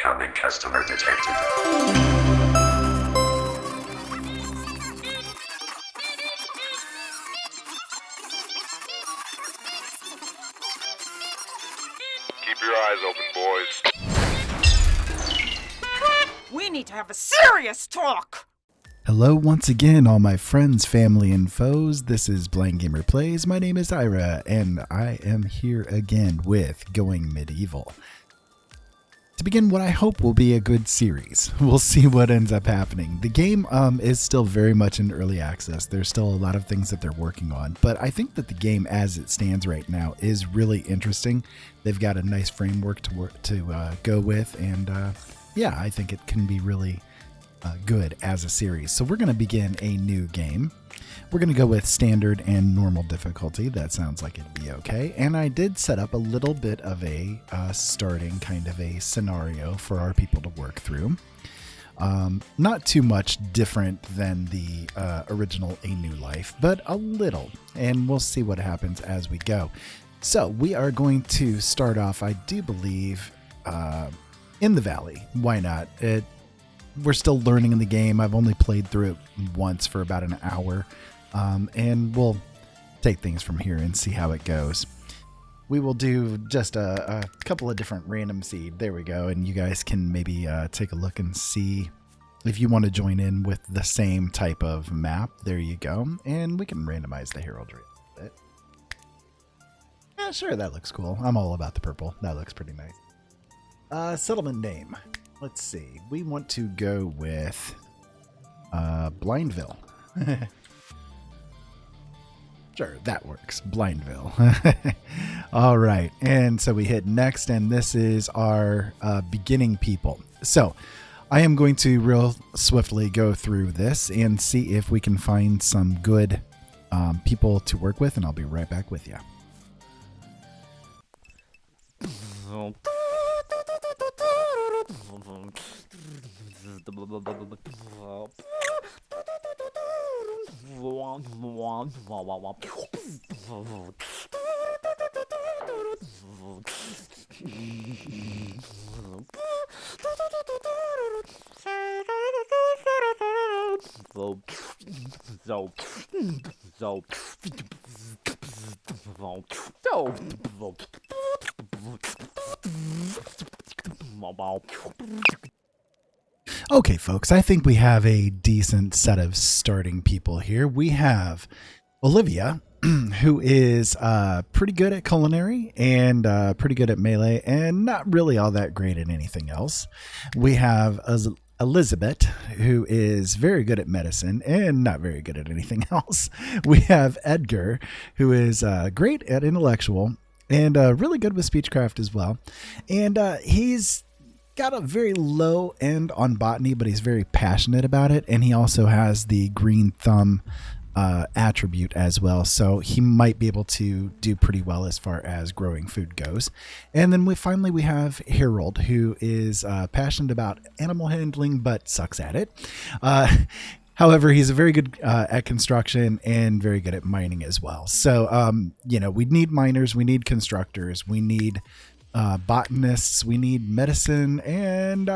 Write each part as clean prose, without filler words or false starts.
Incoming customer detected. Keep your eyes open, boys. We need to have a serious talk! Hello once again, all my friends, family, and foes. This is Blind Gamer Plays. My name is Ira, and I am here again with Going Medieval. To begin what I hope will be a good series. We'll see what ends up happening. The game is still very much in early access. There's still a lot of things that they're working on, but I think that the game as it stands right now is really interesting. They've got a nice framework to go with, and yeah, I think it can be really good as a series. So we're going to begin a new game. We're going to go with standard and normal difficulty. That sounds like it'd be okay. And I did set up a little bit of a starting kind of a scenario for our people to work through. Not too much different than the original A New Life, but a little. And we'll see what happens as we go. So we are going to start off, I do believe, in the valley. Why not? We're still learning in the game. I've only played through it once for about an hour. And we'll take things from here and see how it goes. We will do just a couple of different random seed. There we go. And you guys can maybe take a look and see if you want to join in with the same type of map. There you go. And we can randomize the heraldry a bit. Yeah, sure. That looks cool. I'm all about the purple. That looks pretty nice. Settlement name. Let's see. We want to go with Blindville. Sure, that works. Blindville. All right. And so we hit next, and this is our beginning people. So I am going to real swiftly go through this and see if we can find some good people to work with, and I'll be right back with you. Okay, folks, I think we have a decent set of starting people here. We have Olivia, who is pretty good at culinary and pretty good at melee and not really all that great at anything else. We have Elizabet, who is very good at medicine and not very good at anything else. We have Edgar, who is great at intellectual and really good with speechcraft as well. And he's got a very low end on botany, but he's very passionate about it. And he also has the green thumb attribute as well. So he might be able to do pretty well as far as growing food goes. And then we have Harold, who is passionate about animal handling, but sucks at it. However, he's very good at construction and very good at mining as well. So, we need miners, we need constructors, we need botanists, we need medicine, and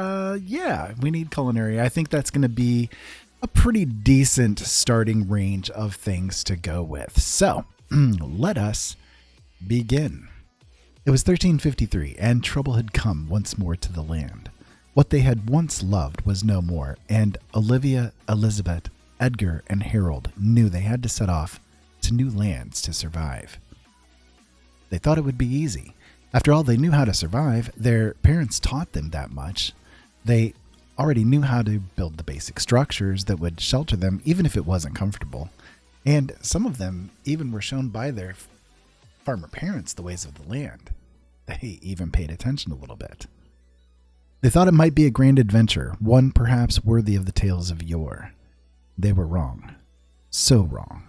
we need culinary. I think that's going to be a pretty decent starting range of things to go with. So let us begin. It was 1353, and trouble had come once more to the land. What they had once loved was no more, and Olivia, Elizabet, Edgar, and Harold knew they had to set off to new lands to survive. They thought it would be easy. After all, they knew how to survive. Their parents taught them that much. They already knew how to build the basic structures that would shelter them, even if it wasn't comfortable. And some of them even were shown by their farmer parents the ways of the land. They even paid attention a little bit. They thought it might be a grand adventure, one perhaps worthy of the tales of yore. They were wrong. So wrong.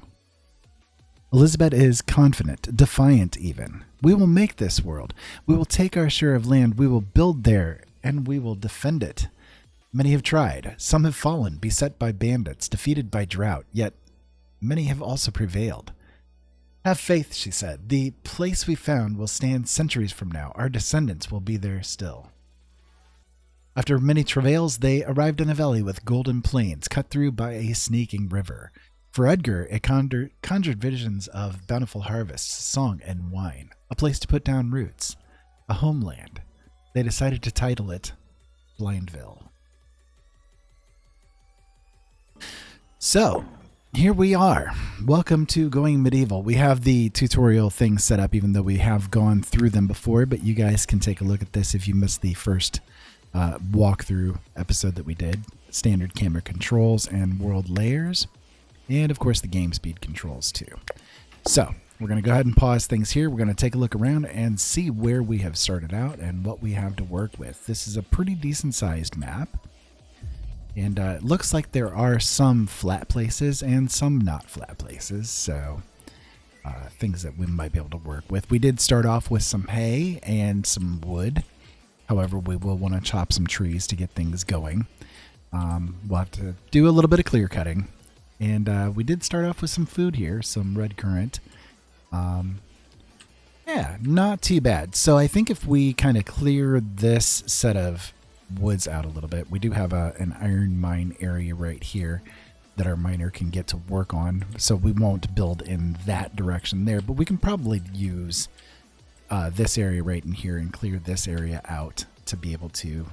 Elizabet is confident, defiant even. We will make this world. We will take our share of land. We will build there, and we will defend it. Many have tried. Some have fallen, beset by bandits, defeated by drought, yet many have also prevailed. Have faith, she said. The place we found will stand centuries from now. Our descendants will be there still. After many travails, they arrived in a valley with golden plains cut through by a sneaking river. For Edgar, it conjured visions of bountiful harvests, song, and wine, a place to put down roots, a homeland. They decided to title it Blindville. So, here we are. Welcome to Going Medieval. We have the tutorial thing set up, even though we have gone through them before, but you guys can take a look at this if you missed the first walkthrough episode that we did. Standard camera controls and world layers, and of course the game speed controls too. So, we're going to go ahead and pause things here. We're going to take a look around and see where we have started out and what we have to work with. This is a pretty decent sized map. And it looks like there are some flat places and some not flat places, so things that we might be able to work with. We did start off with some hay and some wood. However, we will want to chop some trees to get things going. We'll have to do a little bit of clear cutting. And we did start off with some food here, some red currant. Yeah, not too bad. So I think if we kind of clear this set of woods out a little bit. We do have an iron mine area right here that our miner can get to work on, so we won't build in that direction there, but we can probably use this area right in here and clear this area out to be able to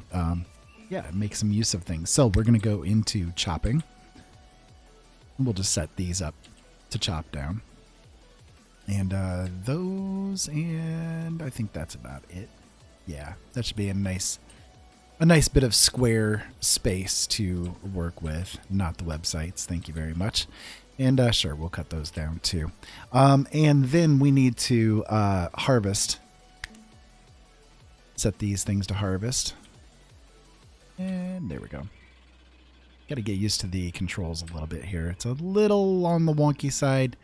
make some use of things. So we're going to go into chopping. We'll just set these up to chop down, and those, and I think that's about it. Yeah, that should be a nice bit of square space to work with, not the websites. Thank you very much. And sure, we'll cut those down too. And then we need to harvest. Set these things to harvest. And there we go. Got to get used to the controls a little bit here. It's a little on the wonky side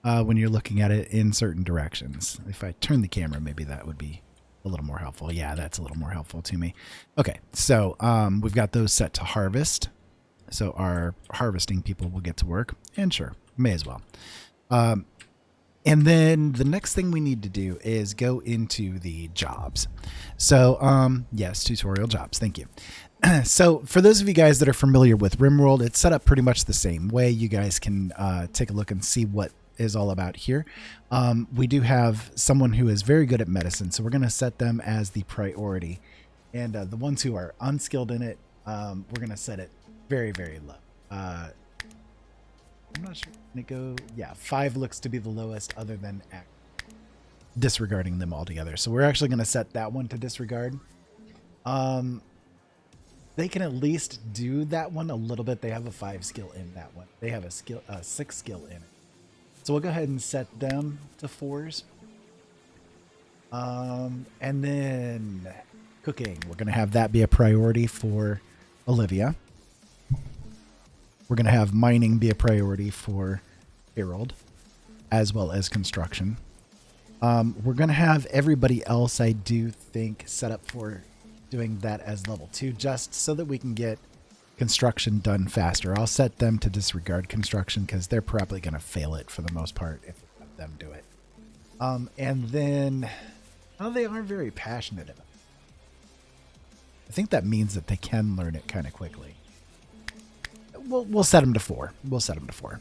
when you're looking at it in certain directions. If I turn the camera, maybe that would be a little more helpful. Yeah, that's a little more helpful to me. Okay, so we've got those set to harvest. So our harvesting people will get to work. And sure, may as well. And then the next thing we need to do is go into the jobs. So, yes, tutorial jobs. Thank you. So for those of you guys that are familiar with RimWorld, it's set up pretty much the same way. You guys can take a look and see what is all about here. We do have someone who is very good at medicine, so we're going to set them as the priority. And the ones who are unskilled in it, we're going to set it very, very low. I'm not sure. Yeah, 5 looks to be the lowest other than disregarding them altogether. So we're actually going to set that one to disregard. They can at least do that one a little bit. They have a 5 skill in that one. They have a 6 skill in it. So we'll go ahead and set them to 4s. And then cooking. We're going to have that be a priority for Olivia. We're going to have mining be a priority for Harold, as well as construction. We're going to have everybody else, I do think, set up for doing that as level 2, just so that we can get construction done faster. I'll set them to disregard construction because they're probably going to fail it for the most part if we let them do it. And then, they aren't very passionate about it. I think that means that they can learn it kind of quickly. We'll set them to 4. We'll set them to 4.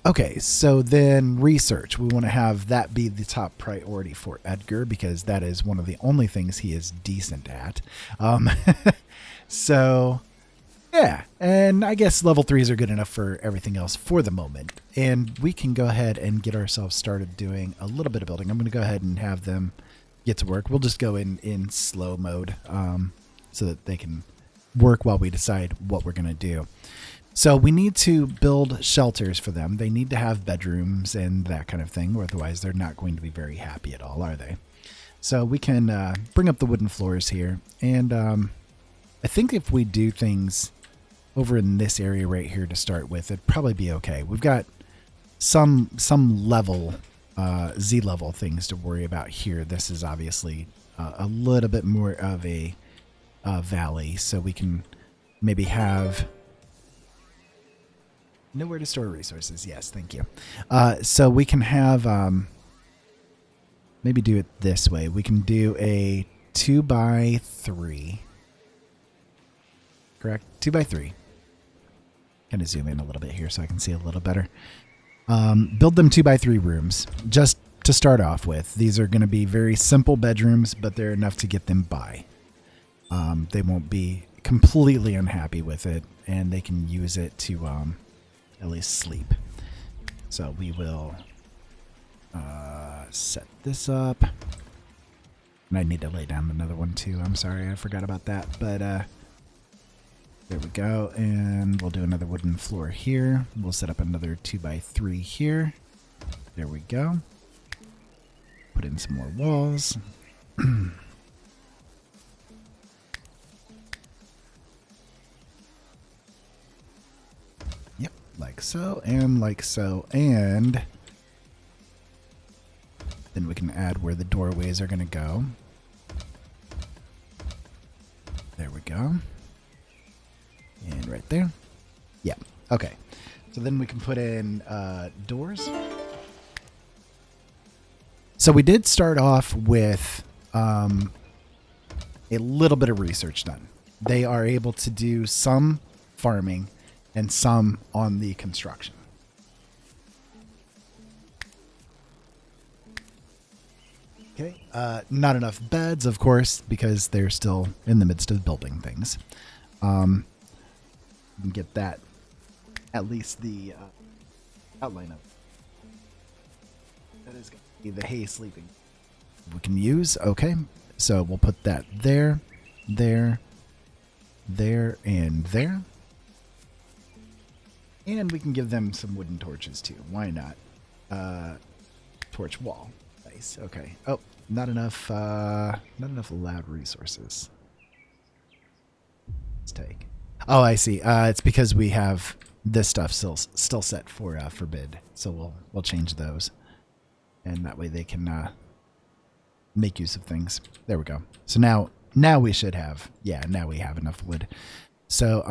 Okay, so then research. We want to have that be the top priority for Edgar because that is one of the only things he is decent at. So, yeah, and I guess level 3s are good enough for everything else for the moment. And we can go ahead and get ourselves started doing a little bit of building. I'm going to go ahead and have them get to work. We'll just go in slow mode so that they can work while we decide what we're going to do. So we need to build shelters for them. They need to have bedrooms and that kind of thing, or otherwise they're not going to be very happy at all, are they? So we can bring up the wooden floors here. And I think if we do things over in this area right here to start with, it'd probably be okay. We've got some level, Z-level things to worry about here. This is obviously a little bit more of a valley, so we can maybe have nowhere to store resources. Yes, thank you. So we can have maybe do it this way. We can do a 2x3 correct? 2x3. Kind of zoom in a little bit here so I can see a little better. Build them 2x3 rooms just to start off with. These are going to be very simple bedrooms, but they're enough to get them by. They won't be completely unhappy with it, and they can use it to at least sleep. So we will set this up. And I need to lay down another one too. I'm sorry, I forgot about that. But there we go. And we'll do another wooden floor here. We'll set up another 2x3 here. There we go. Put in some more walls. Yep, like so, and like so, and then we can add where the doorways are going to go. There we go. And right there. Yeah, okay. So then we can put in doors. So we did start off with a little bit of research done. They are able to do some farming and some on the construction. Okay, not enough beds, of course, because they're still in the midst of building things. You can get that, at least the outline of that is going to be the hay sleeping we can use. Okay, so we'll put that there, there, there, and there. And we can give them some wooden torches too. Why not? Torch wall. Nice. Okay. Oh, not enough allowed resources. Let's take. Oh, I see. It's because we have this stuff still set for forbid. So we'll change those, and that way they can make use of things. There we go. So now we should have. Yeah. Now we have enough wood. So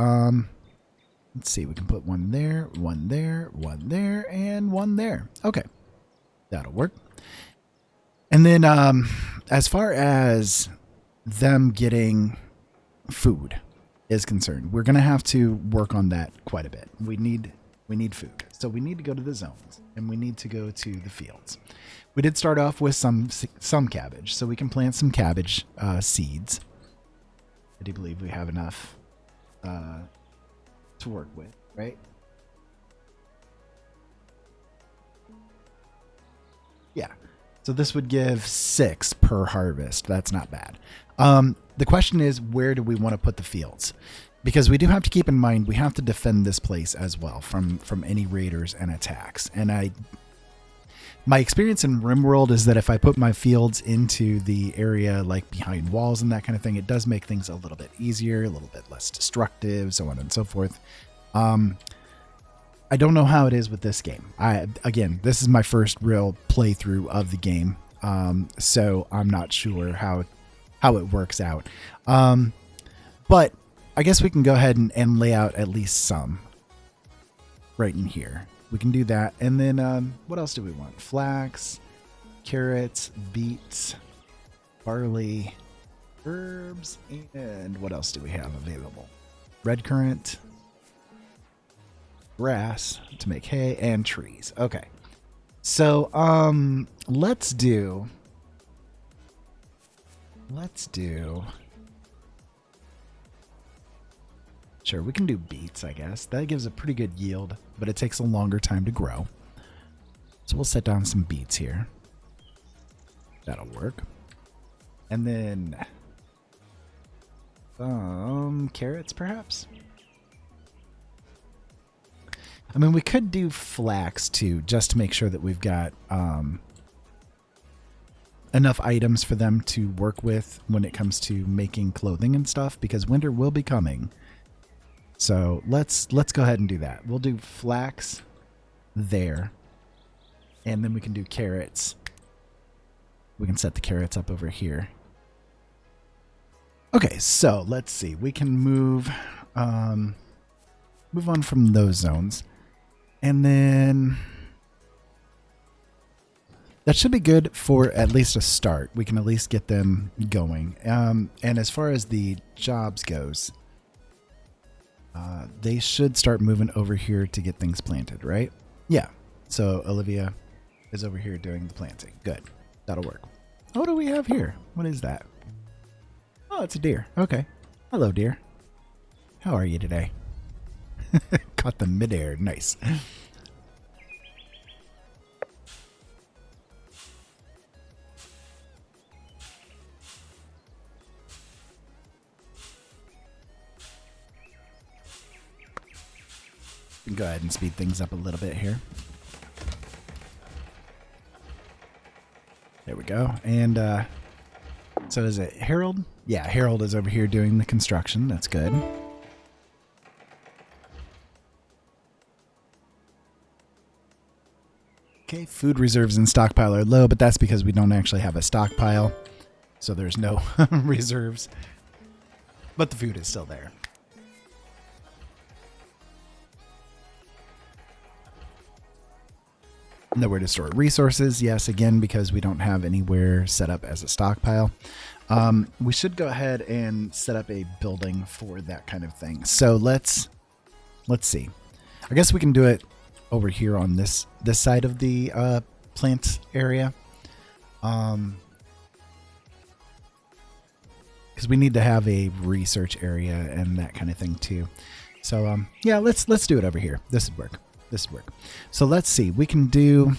let's see. We can put one there, one there, one there, and one there. Okay, that'll work. And then as far as them getting food is concerned, we're going to have to work on that quite a bit. We need food. So we need to go to the zones, and we need to go to the fields. We did start off with some cabbage, so we can plant some cabbage seeds. I do believe we have enough to work with, right? Yeah. So this would give 6 per harvest. That's not bad. The question is, where do we want to put the fields? Because we do have to keep in mind we have to defend this place as well from any raiders and attacks. And my experience in RimWorld is that if I put my fields into the area like behind walls and that kind of thing, it does make things a little bit easier, a little bit less destructive, so on and so forth. I don't know how it is with this game. Again, this is my first real playthrough of the game, so I'm not sure how it works out. But I guess we can go ahead and lay out at least some right in here. We can do that. And then what else do we want? Flax, carrots, beets, barley, herbs, and what else do we have available? Red currant, grass to make hay, and trees. Okay. So let's do sure, we can do beets, I guess. That gives a pretty good yield, but it takes a longer time to grow. So we'll set down some beets here. That'll work. And then carrots, perhaps? I mean, we could do flax, too, just to make sure that we've got enough items for them to work with when it comes to making clothing and stuff, because winter will be coming. So let's go ahead and do that. We'll do flax there, and then we can do carrots. We can set the carrots up over here. Okay, so let's see. We can move on from those zones, and then that should be good for at least a start. We can at least get them going. And as far as the jobs goes, They should start moving over here to get things planted, right? Yeah. So Olivia is over here doing the planting. Good. That'll work. What do we have here? What is that? Oh, it's a deer. Okay. Hello, deer. How are you today? Caught them midair. Nice. Go ahead and speed things up a little bit here. There we go. And so is it Harold? Yeah, Harold is over here doing the construction. That's good. Okay, food reserves and stockpile are low, but that's because we don't actually have a stockpile. So there's no reserves. But the food is still there. Nowhere to store resources. Yes, again, because we don't have anywhere set up as a stockpile. We should go ahead and set up a building for that kind of thing. So let's see. I guess we can do it over here on this side of the plant area. Because we need to have a research area and that kind of thing too. So yeah, let's do it over here. This would work. This would work. So let's see. We can do.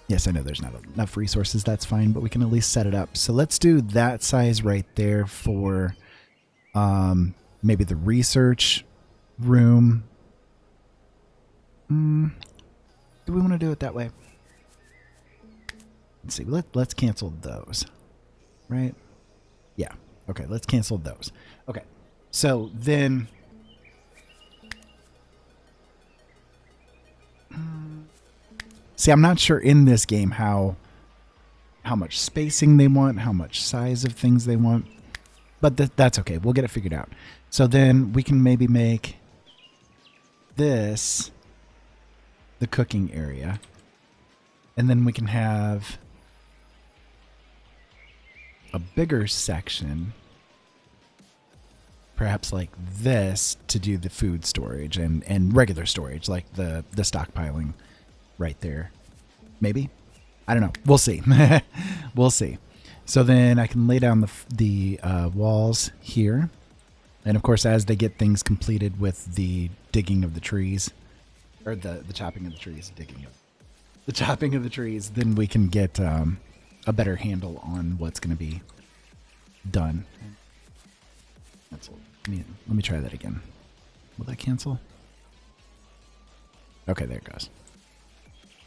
Yes, I know there's not enough resources. That's fine, but we can at least set it up. So let's do that size right there for maybe the research room. Do we want to do it that way? Let's see. Let's cancel those. Right? Yeah. Okay, let's cancel those. Okay. So then see, I'm not sure in this game how much spacing they want, how much size of things they want, but that's okay. We'll get it figured out. So then we can maybe make this the cooking area, and then we can have a bigger section, perhaps like this, to do the food storage and regular storage, like the stockpiling right there. Maybe? I don't know. We'll see. We'll see. So then I can lay down the walls here. And of course, as they get things completed with the digging of the trees, or the chopping of the trees, the chopping of the trees, then we can get a better handle on what's going to be done. Let me try that again. Will that cancel? Okay, there it goes.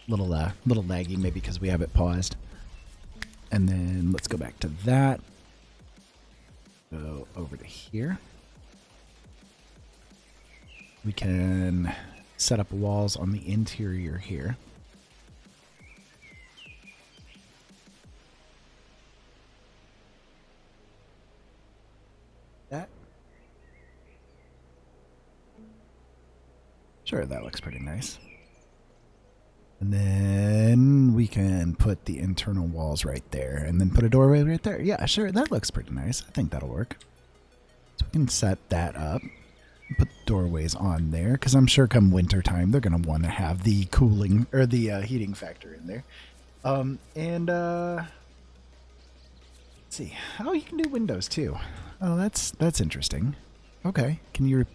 Little laggy, maybe because we have it paused. And then let's go back to that. Go over to here. We can set up walls on the interior here. That. Sure, that looks pretty nice. And then we can put the internal walls right there and then put a doorway right there. Yeah, sure. That looks pretty nice. I think that'll work. So we can set that up. Put doorways on there because I'm sure come winter time they're going to want to have the cooling or the heating factor in there. Let's see. Oh, you can do windows too. Oh, that's interesting. Okay. Can you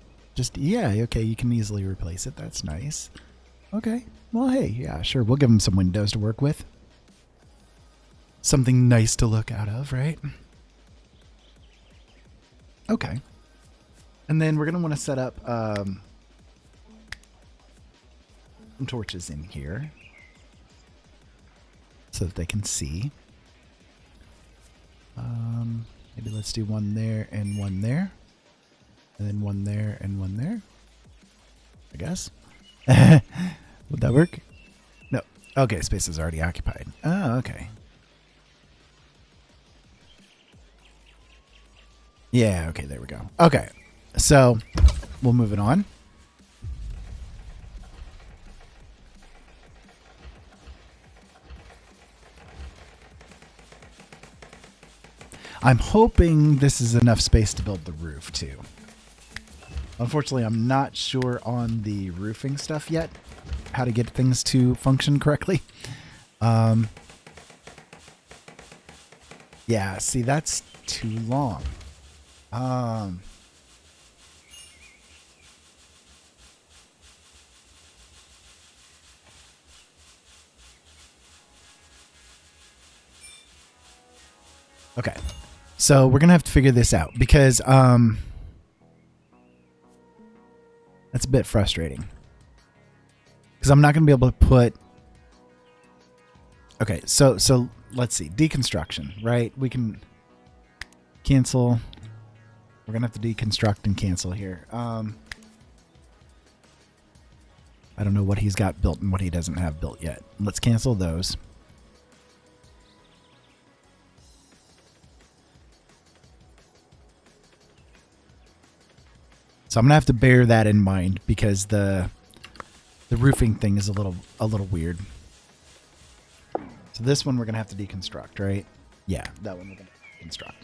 yeah, okay, you can easily replace it. That's nice. Okay. Well, hey, yeah, sure. We'll give them some windows to work with. Something nice to look out of, right? Okay. And then we're going to want to set up some torches in here so that they can see. Maybe let's do one there and one there. And then one there and one there. I guess. Would that work? No. Okay, space is already occupied. Oh, okay. Yeah, okay, there we go. Okay, so we'll move it on. I'm hoping this is enough space to build the roof too. Unfortunately, I'm not sure on the roofing stuff yet, how to get things to function correctly. Yeah, see, that's too long. Okay, so we're gonna have to figure this out because that's a bit frustrating because I'm not gonna be able to put. Okay, so let's see, deconstruction, right? We can cancel. We're gonna have to deconstruct and cancel here. I don't know what he's got built and what he doesn't have built yet. Let's cancel those. So I'm gonna have to bear that in mind because the roofing thing is a little weird. So this one we're gonna have to deconstruct, right? Yeah, that one we're gonna construct.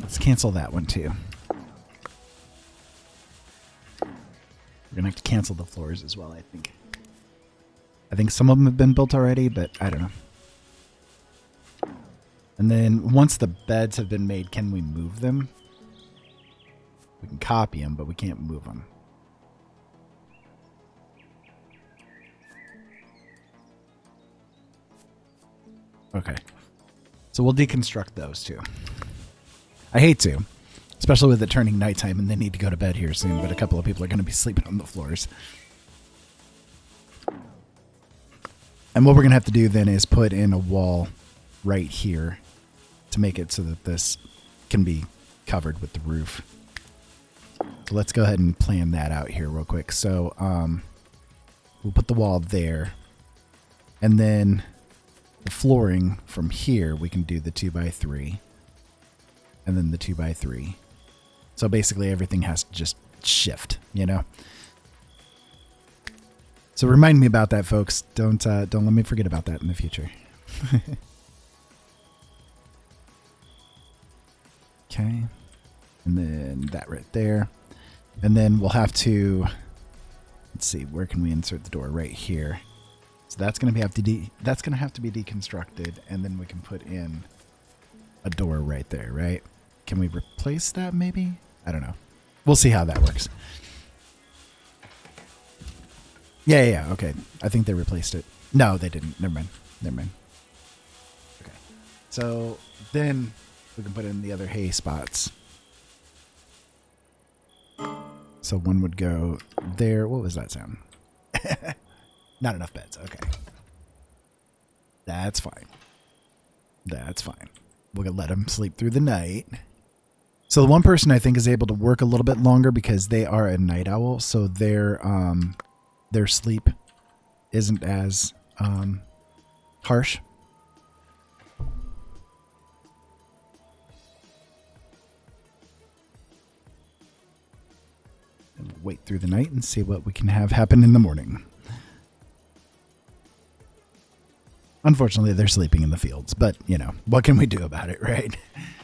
Let's cancel that one too. We're gonna have to cancel the floors as well, I think. I think some of them have been built already, but I don't know. And then once the beds have been made, can we move them? We can copy them, but we can't move them. Okay. So we'll deconstruct those too. I hate to, especially with it turning nighttime and they need to go to bed here soon, but a couple of people are going to be sleeping on the floors. And what we're going to have to do then is put in a wall right here to make it so that this can be covered with the roof. So let's go ahead and plan that out here real quick. So we'll put the wall there. And then the flooring from here, we can do the 2x3. And then the 2x3. So basically everything has to just shift, you know? So remind me about that, folks. Don't let me forget about that in the future. Okay. And then that right there. And then we'll have to, let's see, where can we insert the door? Right here. So that's going to have to be deconstructed, and then we can put in a door right there, right? Can we replace that maybe? I don't know. We'll see how that works. Yeah, okay. I think they replaced it. No, they didn't. Never mind. Okay. So then we can put in the other hay spots. So one would go there. What was that sound? Not enough beds. Okay. That's fine. We'll let them sleep through the night. So the one person I think is able to work a little bit longer because they are a night owl. So their sleep isn't as harsh. And we'll wait through the night and see what we can have happen in the morning. Unfortunately, they're sleeping in the fields, but, you know, what can we do about it, right?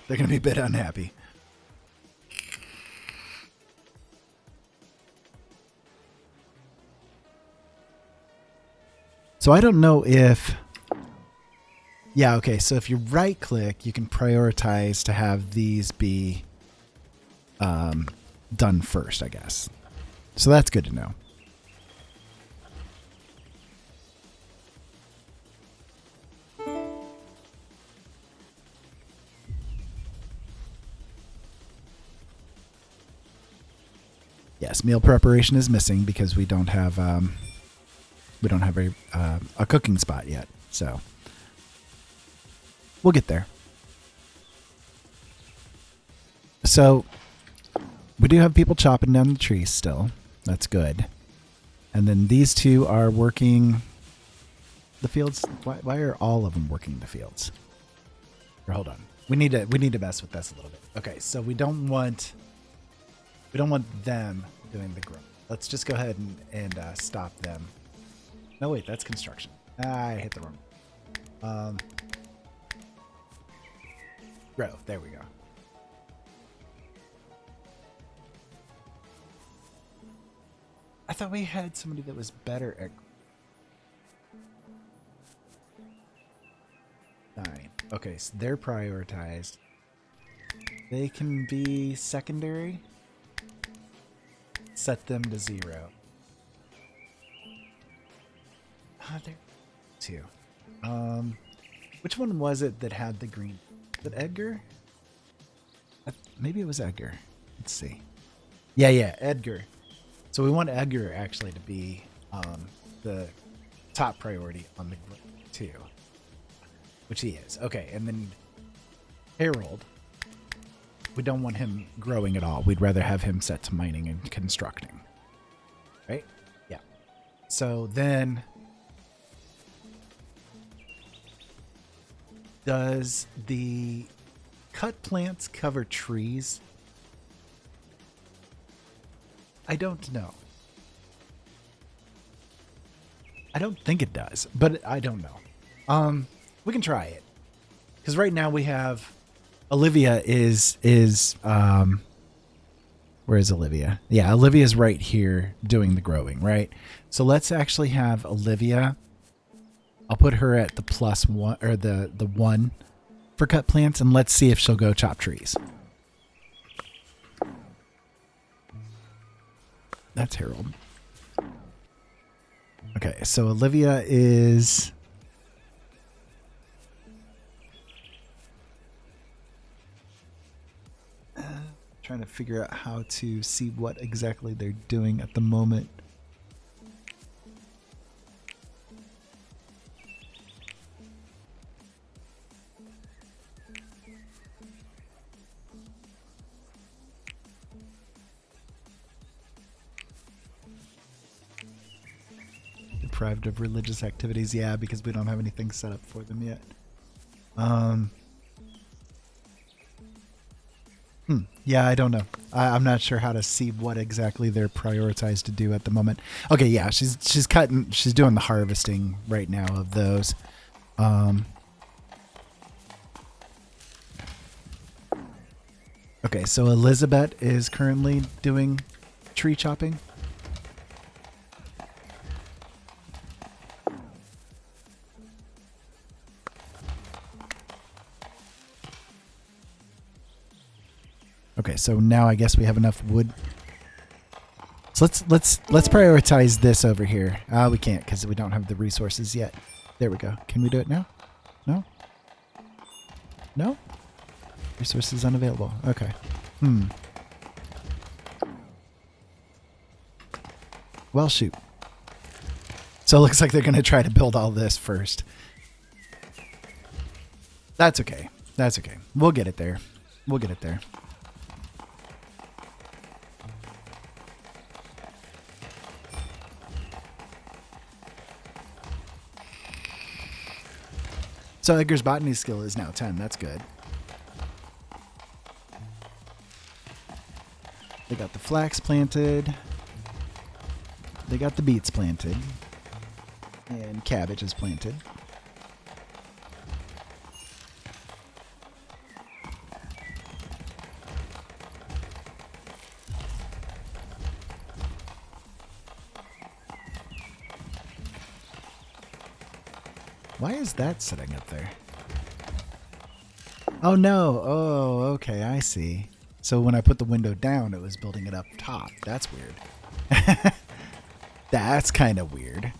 They're going to be a bit unhappy. So I don't know if... Yeah, okay, so if you right-click, you can prioritize to have these be done first, I guess. So that's good to know. Yes, meal preparation is missing because we don't have a cooking spot yet. So we'll get there. So we do have people chopping down the trees still. That's good. And then these two are working the fields. Why are all of them working the fields? Or hold on. We need to mess with this a little bit. Okay, so we don't want them doing the growth. Let's just go ahead and stop them. No, wait, that's construction. I hit the wrong. Grow. There we go. I thought we had somebody that was better at 9. Okay, so they're prioritized. They can be secondary. Set them to 0. There 2. Which one was it that had the green? Was it Edgar? Maybe it was Edgar. Let's see. Yeah, Edgar. So we want Edgar actually to be the top priority on the group 2, which he is. Okay, and then Harold, we don't want him growing at all. We'd rather have him set to mining and constructing. Right? Yeah. So then, does the cut plants cover trees? I don't know. I don't think it does, but I don't know. We can try it. Because right now we have Olivia is where is Olivia? Yeah, Olivia's right here doing the growing, right? So let's actually have Olivia. I'll put her at the +1 or the 1 for cut plants, and let's see if she'll go chop trees. That's Harold. Okay, so Olivia is trying to figure out how to see what exactly they're doing at the moment. Deprived of religious activities, yeah, because we don't have anything set up for them yet. Yeah, I don't know. I'm not sure how to see what exactly they're prioritized to do at the moment. Okay, yeah, she's doing the harvesting right now of those. Okay, so Elizabet is currently doing tree chopping. Okay, so now I guess we have enough wood. So let's prioritize this over here. We can't because we don't have the resources yet. There we go. Can we do it now? No? No? Resources unavailable. Okay. Well, shoot. So it looks like they're going to try to build all this first. That's okay. That's okay. We'll get it there. We'll get it there. So Edgar's botany skill is now 10. That's good. They got the flax planted. They got the beets planted. And cabbage is planted. Why is that sitting up there? Oh no. Oh, okay. I see. So when I put the window down, it was building it up top. That's weird. That's kind of weird.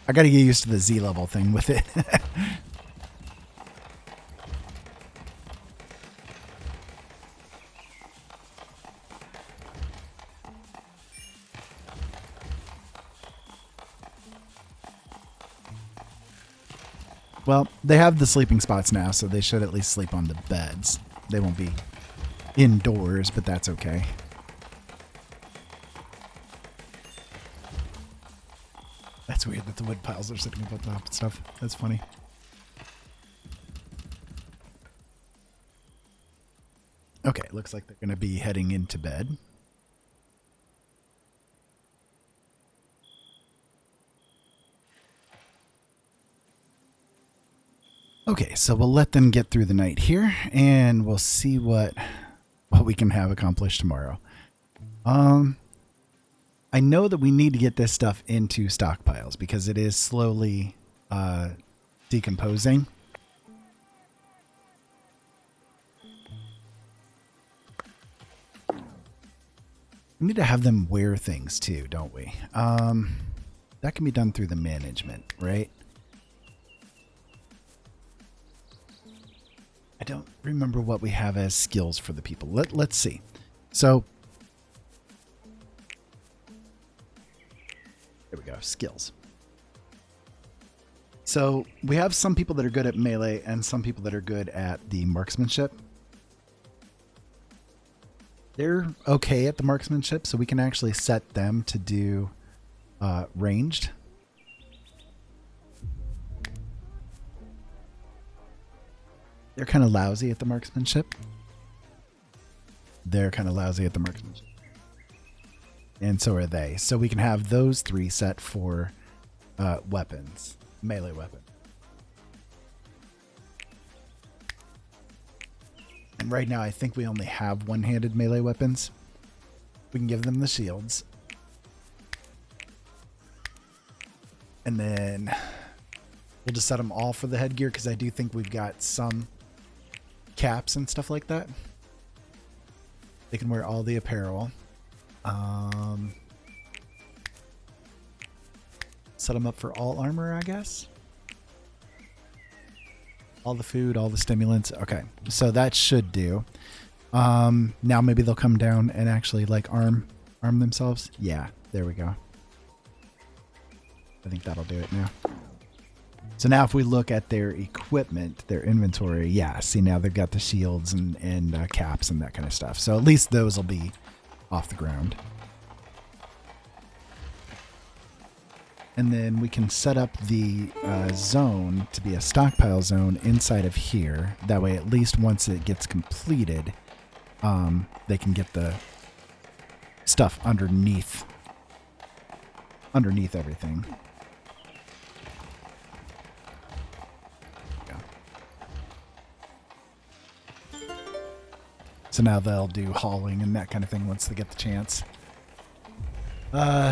I got to get used to the Z level thing with it. Well, they have the sleeping spots now, so they should at least sleep on the beds. They won't be indoors, but that's okay. That's weird that the wood piles are sitting above top and stuff. That's funny. Okay, looks like they're going to be heading into bed. Okay, so we'll let them get through the night here, and we'll see what we can have accomplished tomorrow. I know that we need to get this stuff into stockpiles because it is slowly decomposing. We need to have them wear things too, don't we? That can be done through the management, right? I don't remember what we have as skills for the people. Let's see. So, there we go, skills. So we have some people that are good at melee and some people that are good at the marksmanship. They're okay at the marksmanship, so we can actually set them to do ranged. They're kind of lousy at the marksmanship. They're kind of lousy at the marksmanship. And so are they. So we can have those three set for weapons, melee weapon. And right now I think we only have one-handed melee weapons. We can give them the shields. And then we'll just set them all for the headgear because I do think we've got some caps and stuff like that. They can wear all the apparel. Set them up for all armor, I guess. All the food, all the stimulants. Okay, so that should do. Now maybe they'll come down and actually like arm themselves. Yeah, there we go. I think that'll do it now. So now if we look at their equipment, their inventory, yeah, see now they've got the shields and caps and that kind of stuff. So at least those will be off the ground. And then we can set up the zone to be a stockpile zone inside of here. That way, at least once it gets completed, they can get the stuff underneath everything. Yeah. So now they'll do hauling and that kind of thing once they get the chance.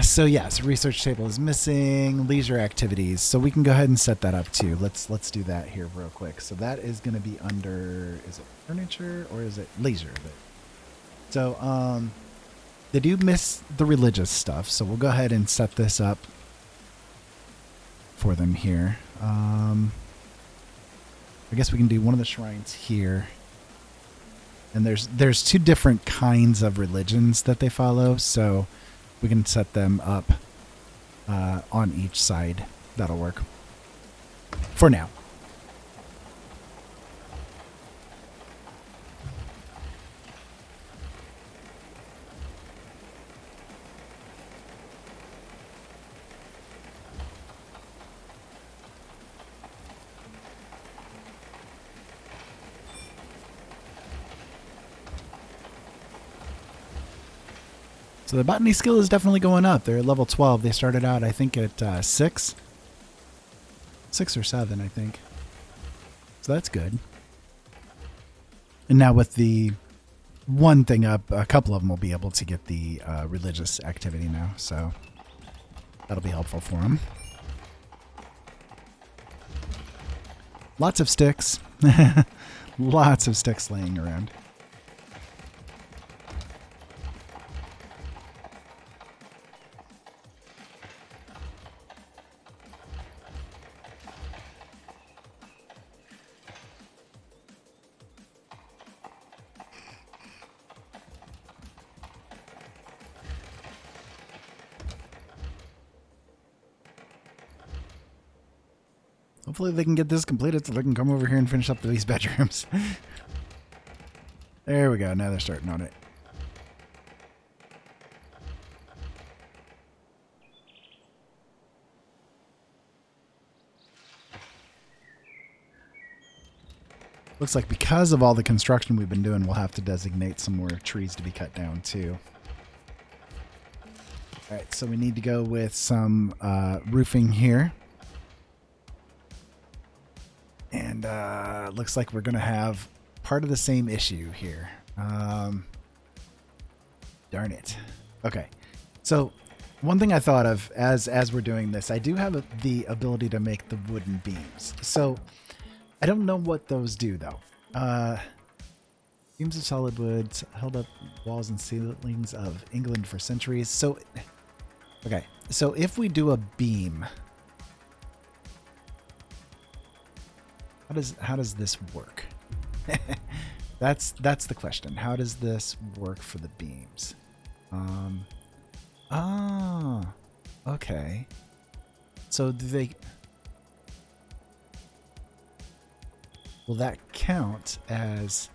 So yes, research table is missing, leisure activities. So we can go ahead and set that up too. Let's do that here real quick. So that is going to be under, is it furniture or is it leisure? So, they do miss the religious stuff. So we'll go ahead and set this up for them here. I guess we can do one of the shrines here. And there's two different kinds of religions that they follow. So we can set them up on each side. That'll work for now. So the botany skill is definitely going up. They're at level 12. They started out, I think, at 6. 6 or 7, I think. So that's good. And now with the one thing up, a couple of them will be able to get the religious activity now. So that'll be helpful for them. Lots of sticks. Lots of sticks laying around. Hopefully they can get this completed so they can come over here and finish up these bedrooms. There we go. Now they're starting on it. Looks like because of all the construction we've been doing, we'll have to designate some more trees to be cut down too. All right, so we need to go with some roofing here. And looks like we're going to have part of the same issue here. Darn it. Okay. So one thing I thought of as we're doing this, I do have the ability to make the wooden beams. So I don't know what those do though. Beams of solid wood held up walls and ceilings of England for centuries. So, okay. So if we do a beam, how does this work? That's the question. How does this work for the beams? Okay. So will that count as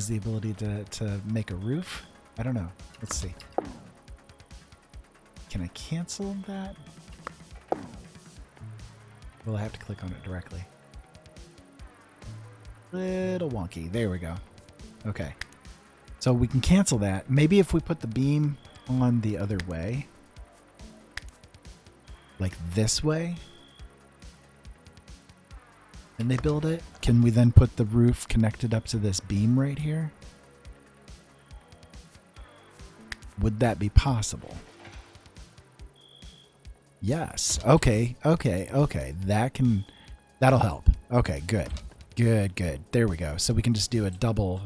the ability to make a roof? I don't know. Let's see. Can I cancel that? Will I have to click on it directly? Little wonky. There we go. Okay. So we can cancel that. Maybe if we put the beam on the other way, like this way, and they build it, can we then put the roof connected up to this beam right here? Would that be possible? Yes. Okay. That'll help. Okay, good. There we go. So we can just do a double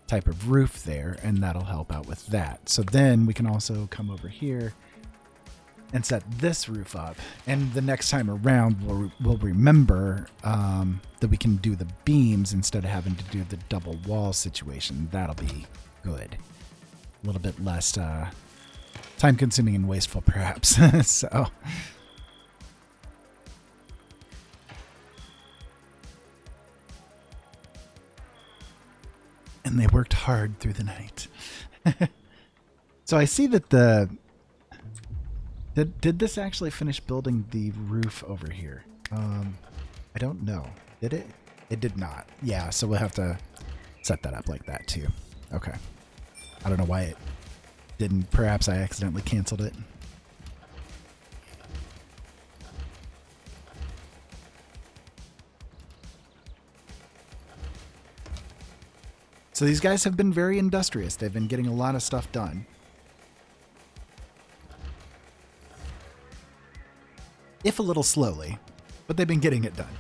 type of roof there, and that'll help out with that. So then we can also come over here and set this roof up. And the next time around, we'll remember that we can do the beams instead of having to do the double wall situation. That'll be good. A little bit less time consuming and wasteful, perhaps. So. And they worked hard through the night. So I see that did this actually finish building the roof over here? I don't know. Did it? It did not. Yeah, so we'll have to set that up like that too. Okay. I don't know why it didn't. Perhaps I accidentally canceled it. So these guys have been very industrious. They've been getting a lot of stuff done. If a little slowly, but they've been getting it done.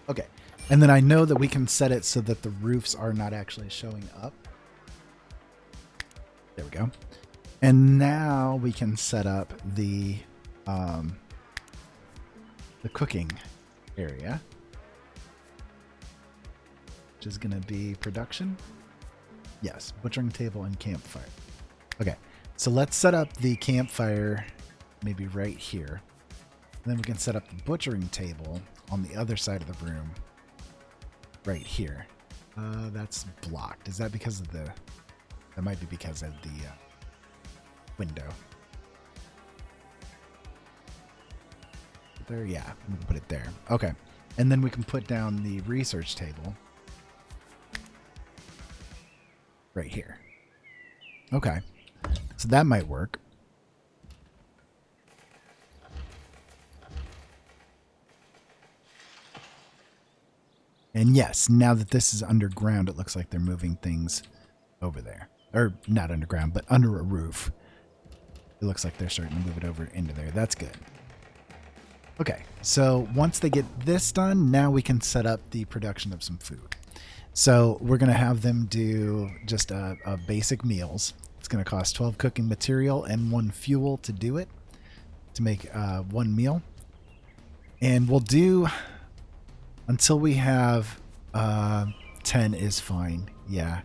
Okay. And then I know that we can set it so that the roofs are not actually showing up. There we go. And now we can set up the cooking area, which is going to be production. Yes, butchering table and campfire. Okay, so let's set up the campfire maybe right here. And then we can set up the butchering table on the other side of the room right here. That's blocked. Is that because of that might be because of the window. There, yeah, we can put it there. Okay, and then we can put down the research table right here. Okay, so that might work. And yes, now that this is underground, it looks like they're moving things over there. Or not underground, but under a roof. It looks like they're starting to move it over into there. That's good. Okay, so once they get this done, now we can set up the production of some food. So we're going to have them do just a basic meals. It's going to cost 12 cooking material and 1 fuel to do it, to make 1 meal. And we'll do until we have 10 is fine. Yeah.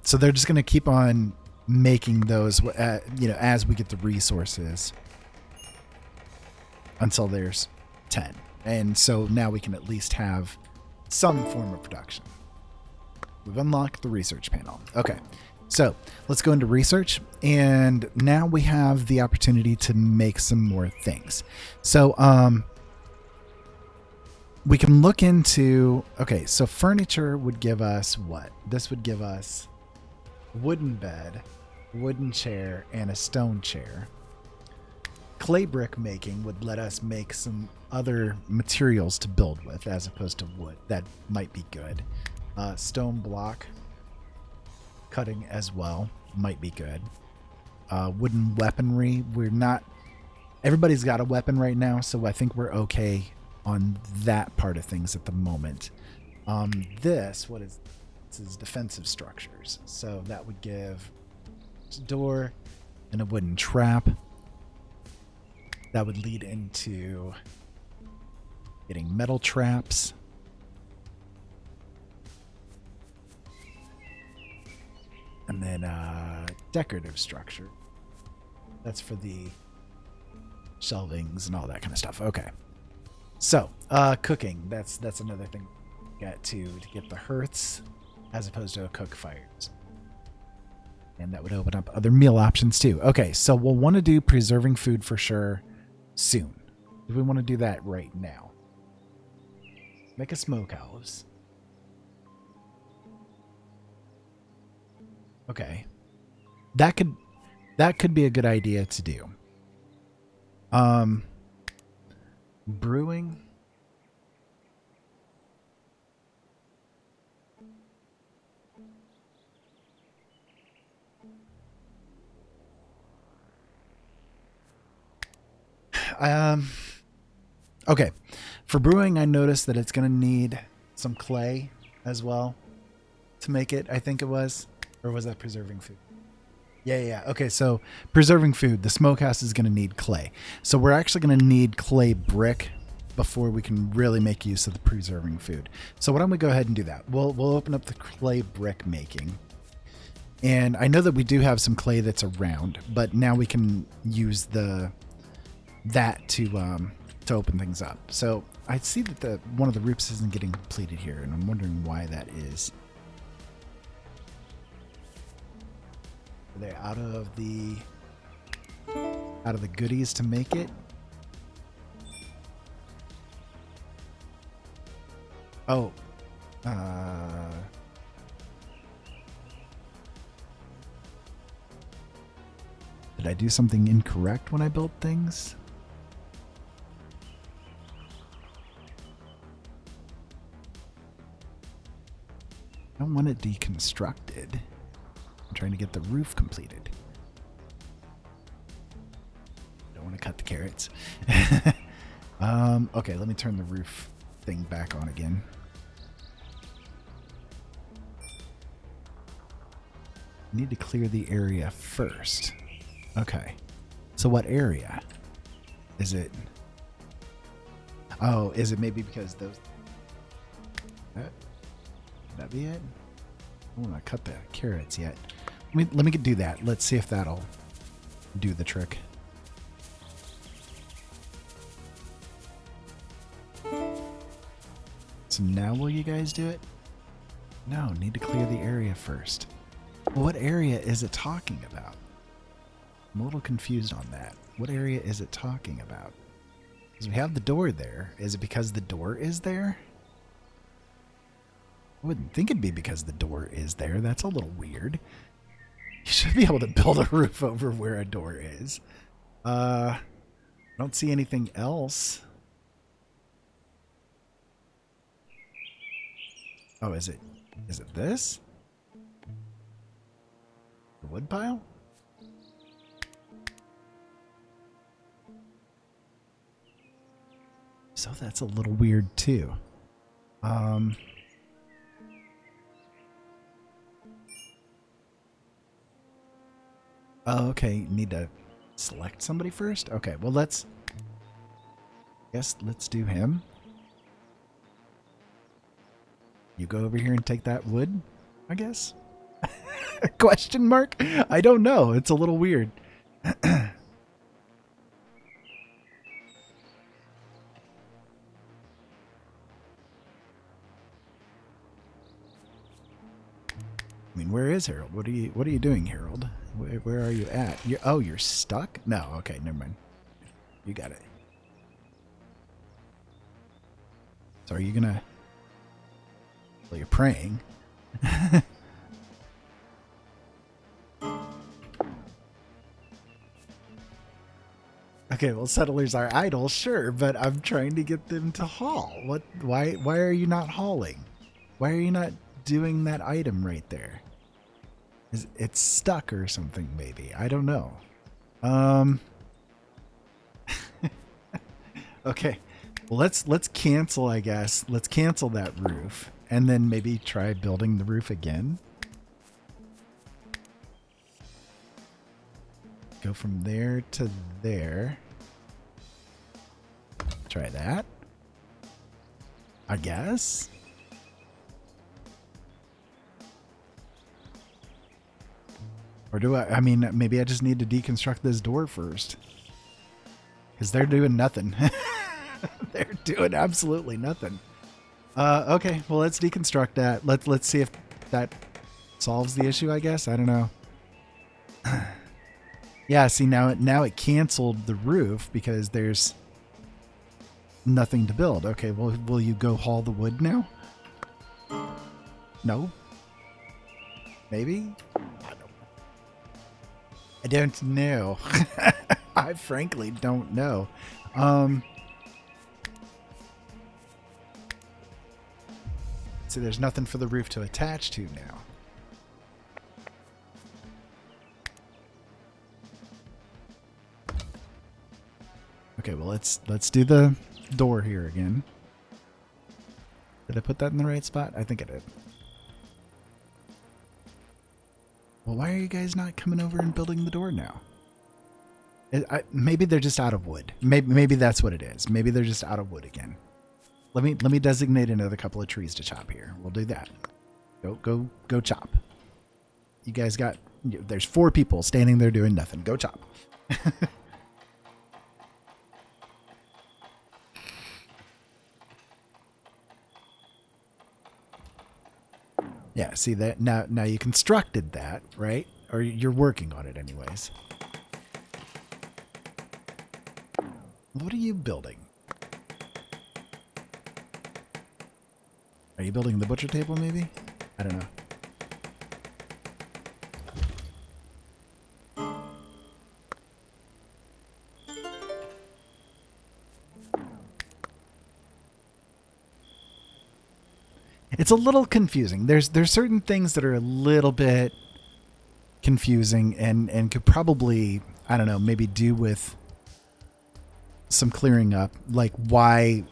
So they're just going to keep on making those, as we get the resources until there's 10. And so now we can at least have some form of production. We've unlocked the research panel. Okay, so let's go into research. And now we have the opportunity to make some more things. So we can look into, okay, so furniture would give us what? This would give us wooden bed, wooden chair, and a stone chair. clay brick making would let us make some other materials to build with as opposed to wood. That might be good. Stone block cutting as well might be good. Wooden weaponry. We're not... Everybody's got a weapon right now, so I think we're okay on that part of things at the moment. This is defensive structures. So that would give a door and a wooden trap. That would lead into getting metal traps. And then decorative structure. That's for the shelvings and all that kind of stuff. Okay. So, cooking. That's another thing we got to get the hearths as opposed to a cook fires. And that would open up other meal options too. Okay, so we'll want to do preserving food for sure soon. Do we want to do that right now? Make a smokehouse. Okay. That could be a good idea to do. Brewing. Okay. For brewing, I noticed that it's going to need some clay as well to make it, I think it was. Or was that preserving food? Yeah. Okay, so preserving food, the smokehouse is going to need clay. So we're actually going to need clay brick before we can really make use of the preserving food. So why don't we go ahead and do that? We'll open up the clay brick making. And I know that we do have some clay that's around, but now we can use that to open things up. So I see that one of the roofs isn't getting completed here, and I'm wondering why that is. Are they out of the goodies to make it? Oh. Did I do something incorrect when I built things? I don't want it deconstructed. I'm trying to get the roof completed. Don't want to cut the carrots. Okay, let me turn the roof thing back on again. Need to clear the area first. Okay. So what area? Is it... Oh, is it maybe because those... Could that be it? I don't want to cut the carrots yet. Let me do that. Let's see if that'll do the trick. So now will you guys do it? No, need to clear the area first. Well, what area is it talking about? I'm a little confused on that. What area is it talking about? Because we have the door there. Is it because the door is there? I wouldn't think it'd be because the door is there. That's a little weird. You should be able to build a roof over where a door is. I don't see anything else. Oh, is it this? The wood pile? So that's a little weird too. Oh, okay. Need to select somebody first? Okay, well let's do him. You go over here and take that wood, I guess? Question mark? I don't know. It's a little weird. I mean, where is Harold? What are you doing, Harold? Where are you at? You're stuck? No, okay, never mind. You got it. So are you gonna... Well, you're praying. I Okay, well, settlers are idle, sure, but I'm trying to get them to haul. What? Why are you not hauling? Why are you not doing that item right there? It's stuck or something, maybe. I don't know. Okay. Well, let's cancel, I guess. Let's cancel that roof and then maybe try building the roof again. Go from there to there. Try that. I guess. Or do I mean, maybe I just need to deconstruct this door first. Because they're doing nothing. They're doing absolutely nothing. Okay, well, let's deconstruct that. Let's see if that solves the issue, I guess. I don't know. Yeah, see, now it canceled the roof because there's nothing to build. Okay, well, will you go haul the wood now? No? Maybe? I don't know. I frankly don't know. See, there's nothing for the roof to attach to now. Okay, well, let's do the door here again. Did I put that in the right spot? I think I did. Well, why are you guys not coming over and building the door now? Maybe they're just out of wood. Maybe that's what it is. Maybe they're just out of wood again. Let me designate another couple of trees to chop here. We'll do that. Go chop. You guys got... There's 4 people standing there doing nothing. Go chop. Yeah, see that? Now you constructed that, right? Or you're working on it anyways. What are you building? Are you building the butcher table, maybe? I don't know. It's a little confusing. There's certain things that are a little bit confusing and could probably, I don't know, maybe do with some clearing up, like why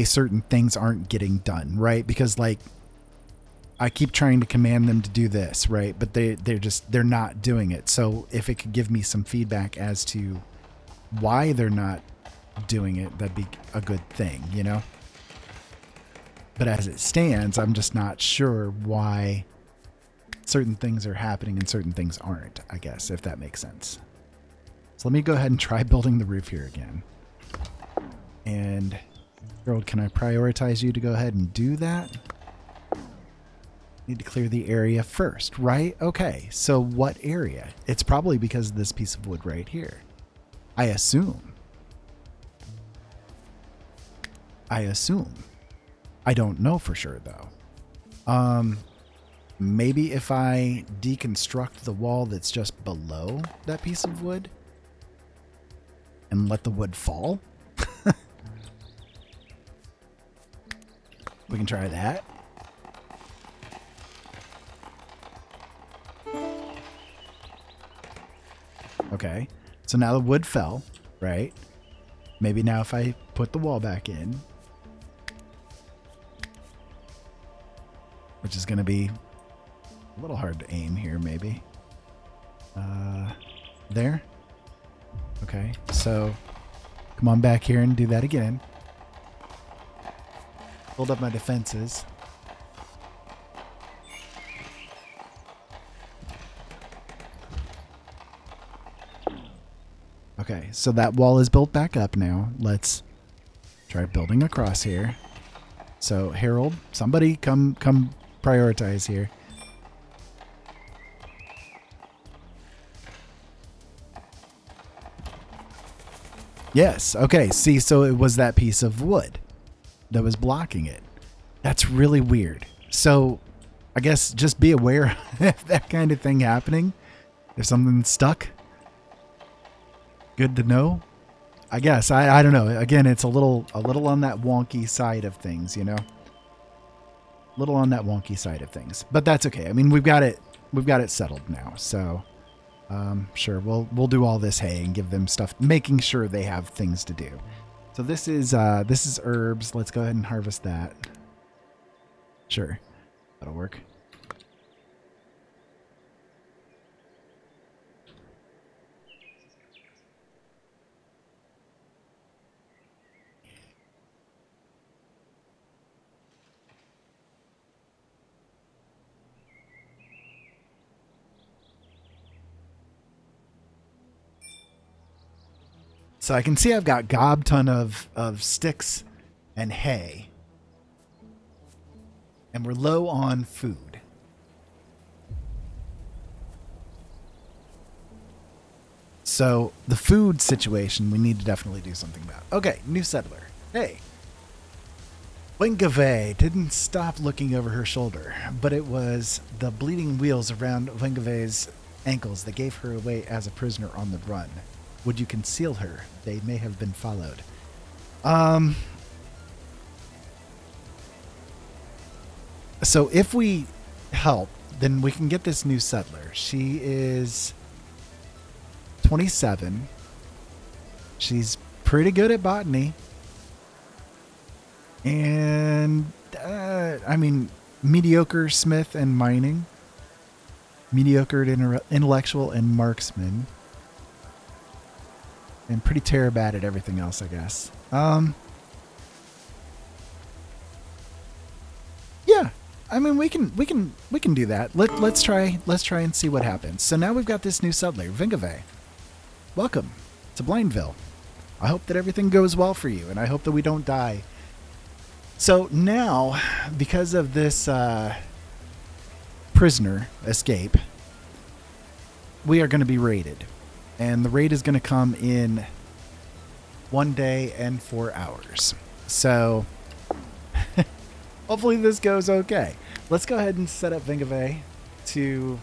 certain things aren't getting done, right? Because like I keep trying to command them to do this, right? But they're not doing it. So if it could give me some feedback as to why they're not doing it, that'd be a good thing, you know? But as it stands, I'm just not sure why certain things are happening and certain things aren't, I guess, if that makes sense. So let me go ahead and try building the roof here again. And Harold, can I prioritize you to go ahead and do that? Need to clear the area first, right? Okay, so what area? It's probably because of this piece of wood right here. I assume. I don't know for sure, though. Maybe if I deconstruct the wall that's just below that piece of wood and let the wood fall. We can try that. Okay, so now the wood fell, right? Maybe now if I put the wall back in, which is going to be a little hard to aim here, maybe. There. Okay, so come on back here and do that again. Build up my defenses. Okay, so that wall is built back up now. Let's try building across here. So Harold, somebody come prioritize here. Yes, okay, see, so it was that piece of wood that was blocking it. That's really weird. So I guess just be aware of that kind of thing happening. If something's stuck, good to know. I guess I don't know. Again, it's a little on that wonky side of things, you know. Little on that wonky side of things, but that's okay. I mean, we've got it settled now. So, sure, we'll do all this hay and give them stuff, making sure they have things to do. So this is herbs. Let's go ahead and harvest that. Sure, that'll work. So I can see I've got gob ton of sticks and hay. And we're low on food. So the food situation we need to definitely do something about. Okay, new settler. Hey. Wengave didn't stop looking over her shoulder, but it was the bleeding wheels around Wengave's ankles that gave her away as a prisoner on the run. Would you conceal her? They may have been followed. So if we help, then we can get this new settler. She is 27. She's pretty good at botany. And, I mean, mediocre smith and mining. Mediocre intellectual and marksman. And pretty terrible bad at everything else, I guess. Yeah. I mean, we can do that. Let's try and see what happens. So now we've got this new settler, Wengave. Welcome to Blindville. I hope that everything goes well for you, and I hope that we don't die. So now, because of this prisoner escape, we are going to be raided. And the raid is going to come in 1 day and 4 hours. So hopefully this goes okay. Let's go ahead and set up Wengave to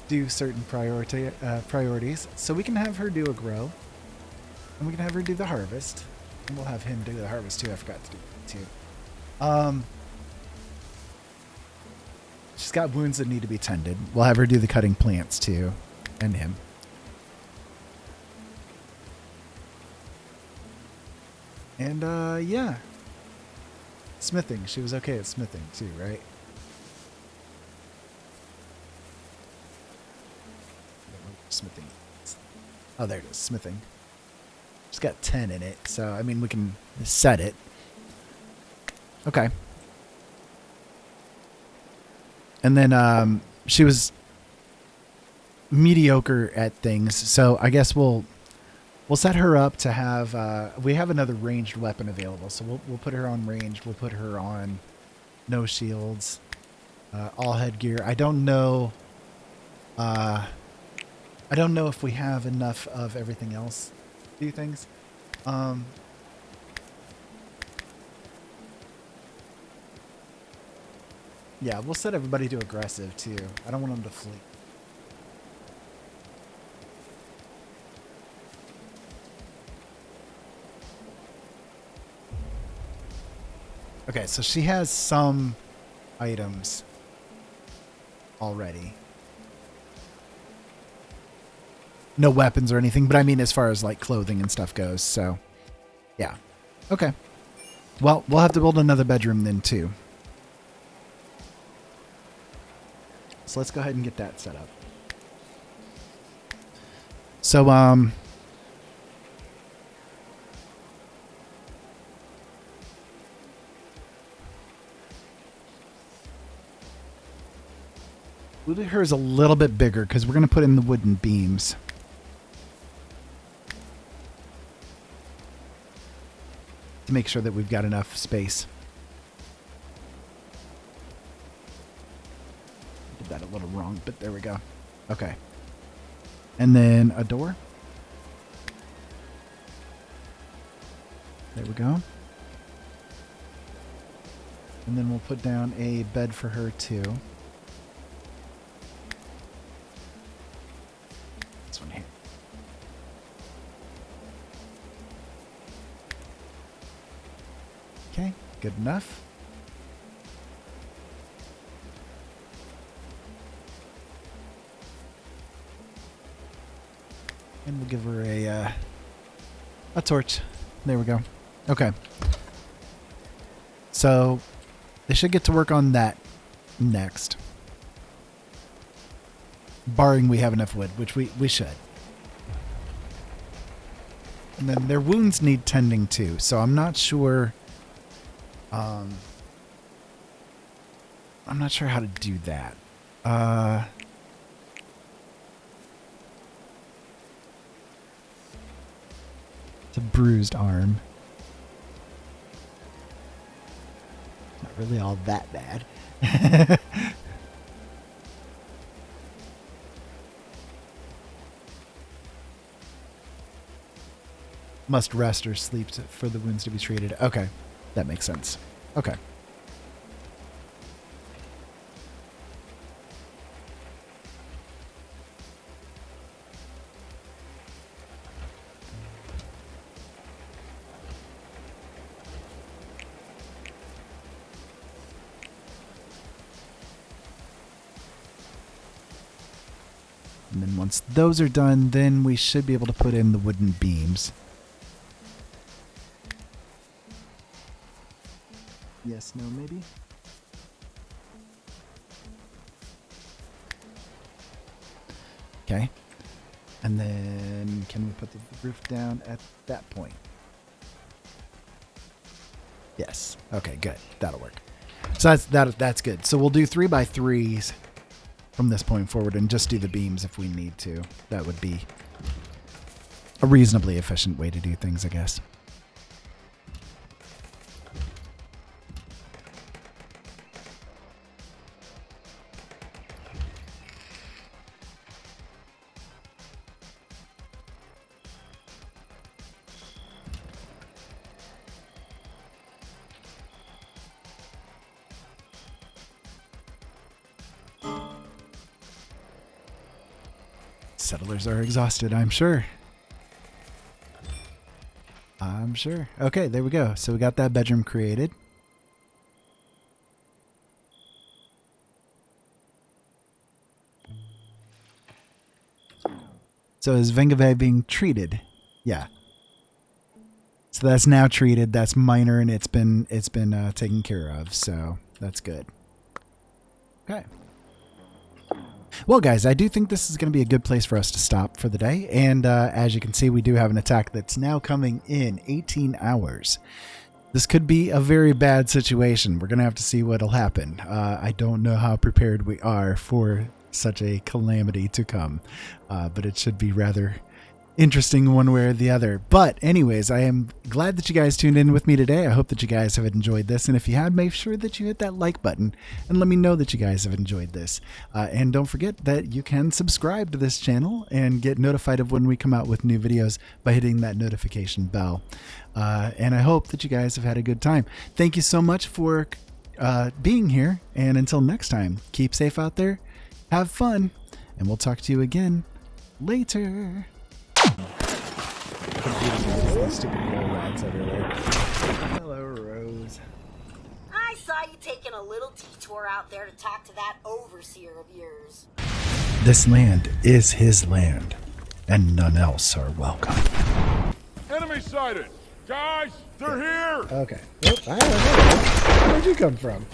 do certain priorities. So we can have her do a grow. And we can have her do the harvest. And we'll have him do the harvest too. I forgot to do that too. She's got wounds that need to be tended. We'll have her do the cutting plants too. And him. And, yeah. Smithing. She was okay at smithing, too, right? Smithing. Oh, there it is. Smithing. It's got 10 in it, so, I mean, we can set it. Okay. And then, she was mediocre at things, so I guess we'll set her up to have, we have another ranged weapon available, so we'll put her on range. We'll put her on no shields, all headgear. I don't know if we have enough of everything else to do things. Yeah, we'll set everybody to aggressive too. I don't want them to flee. Okay, so she has some items already. No weapons or anything, but I mean as far as like clothing and stuff goes, so yeah. Okay. Well, we'll have to build another bedroom then too. So let's go ahead and get that set up. So, we'll do hers a little bit bigger because we're going to put in the wooden beams. To make sure that we've got enough space. Did that a little wrong, but there we go. Okay. And then a door. There we go. And then we'll put down a bed for her too. This one here. Okay, good enough. And we'll give her a torch. There we go. Okay. So they should get to work on that next. Barring we have enough wood, which we should. And then their wounds need tending too, so I'm not sure. I'm not sure how to do that. It's a bruised arm. Not really all that bad. Must rest or sleep for the wounds to be treated. Okay, that makes sense. Okay. And then once those are done, then we should be able to put in the wooden beams. Yes, no, maybe? Okay. And then can we put the roof down at that point? Yes. Okay, good. That'll work. So that's good. So we'll do 3x3s from this point forward and just do the beams if we need to. That would be a reasonably efficient way to do things, I guess. Settlers are exhausted, I'm sure. I'm sure. Okay, there we go. So we got that bedroom created. So is Vengave being treated? Yeah. So that's now treated. That's minor, and it's been taken care of. So that's good. Okay. Well, guys, I do think this is going to be a good place for us to stop for the day. And as you can see, we do have an attack that's now coming in 18 hours. This could be a very bad situation. We're going to have to see what'll happen. I don't know how prepared we are for such a calamity to come, but it should be rather interesting one way or the other. But anyways, I am glad that you guys tuned in with me today. I hope that you guys have enjoyed this. And if you have, make sure that you hit that like button and let me know that you guys have enjoyed this. And don't forget that you can subscribe to this channel and get notified of when we come out with new videos by hitting that notification bell. And I hope that you guys have had a good time. Thank you so much for being here. And until next time, keep safe out there. Have fun. And we'll talk to you again later. Stupid little rags everywhere. Hello, Rose. I saw you taking a little detour out there to talk to that overseer of yours. This land is his land, and none else are welcome. Enemy sighted! Guys, they're here! Okay. Well, I don't know. Where'd you come from?